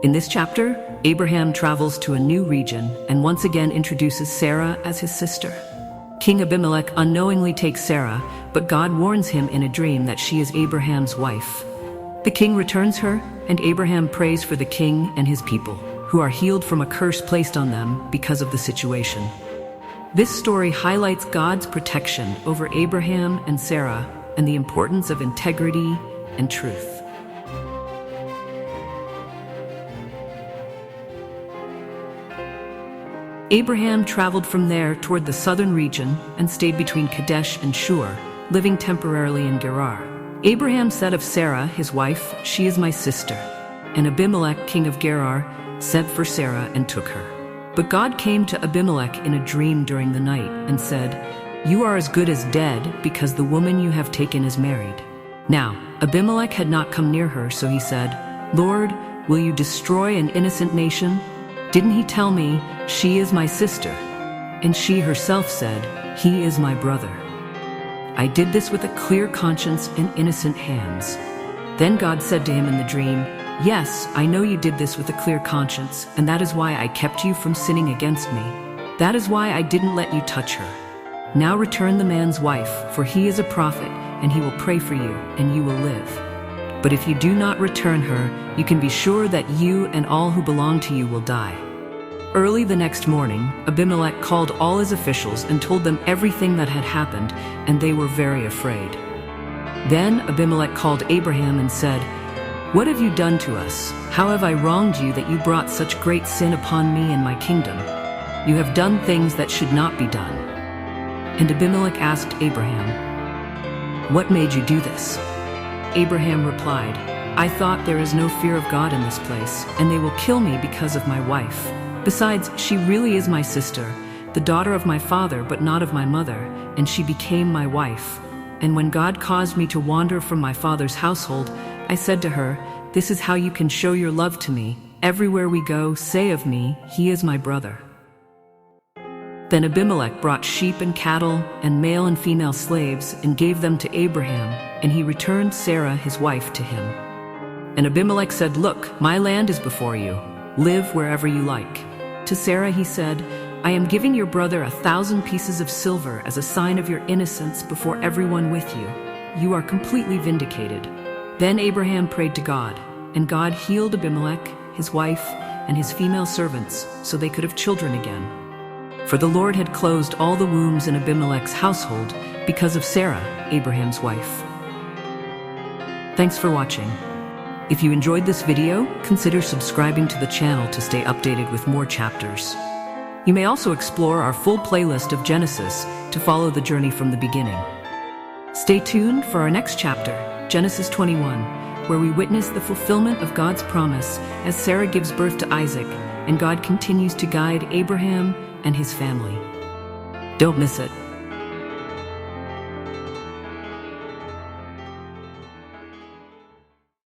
In this chapter, Abraham travels to a new region and once again introduces Sarah as his sister. King Abimelech unknowingly takes Sarah, but God warns him in a dream that she is Abraham's wife. The king returns her, and Abraham prays for the king and his people, who are healed from a curse placed on them because of the situation. This story highlights God's protection over Abraham and Sarah and the importance of integrity and truth. Abraham traveled from there toward the southern region and stayed between Kadesh and Shur, living temporarily in Gerar. Abraham said of Sarah, his wife, "She is my sister." And Abimelech, king of Gerar, sent for Sarah and took her. But God came to Abimelech in a dream during the night and said, "You are as good as dead because the woman you have taken is married." Now, Abimelech had not come near her, so he said, "Lord, will you destroy an innocent nation? Didn't he tell me, 'She is my sister'?" And she herself said, "He is my brother." I did this with a clear conscience and innocent hands. Then God said to him in the dream, "Yes, I know you did this with a clear conscience, and that is why I kept you from sinning against me. That is why I didn't let you touch her. Now return the man's wife, for he is a prophet, and he will pray for you, and you will live. But if you do not return her, you can be sure that you and all who belong to you will die." Early the next morning, Abimelech called all his officials and told them everything that had happened, and they were very afraid. Then Abimelech called Abraham and said, "What have you done to us? How have I wronged you that you brought such great sin upon me and my kingdom? You have done things that should not be done." And Abimelech asked Abraham, "What made you do this?" Abraham replied, "I thought there is no fear of God in this place, and they will kill me because of my wife. Besides, she really is my sister, the daughter of my father but not of my mother, and she became my wife. And when God caused me to wander from my father's household, I said to her, 'This is how you can show your love to me. Everywhere we go, say of me, he is my brother.'" Then Abimelech brought sheep and cattle and male and female slaves and gave them to Abraham, and he returned Sarah his wife to him. And Abimelech said, "Look, my land is before you. Live wherever you like." To Sarah he said, "I am giving your brother 1,000 pieces of silver as a sign of your innocence before everyone with you. You are completely vindicated." Then Abraham prayed to God, and God healed Abimelech, his wife, and his female servants, so they could have children again. For the Lord had closed all the wombs in Abimelech's household because of Sarah, Abraham's wife. Thanks for watching. If you enjoyed this video, consider subscribing to the channel to stay updated with more chapters. You may also explore our full playlist of Genesis to follow the journey from the beginning. Stay tuned for our next chapter, Genesis 21, where we witness the fulfillment of God's promise as Sarah gives birth to Isaac, and God continues to guide Abraham and his family. Don't miss it.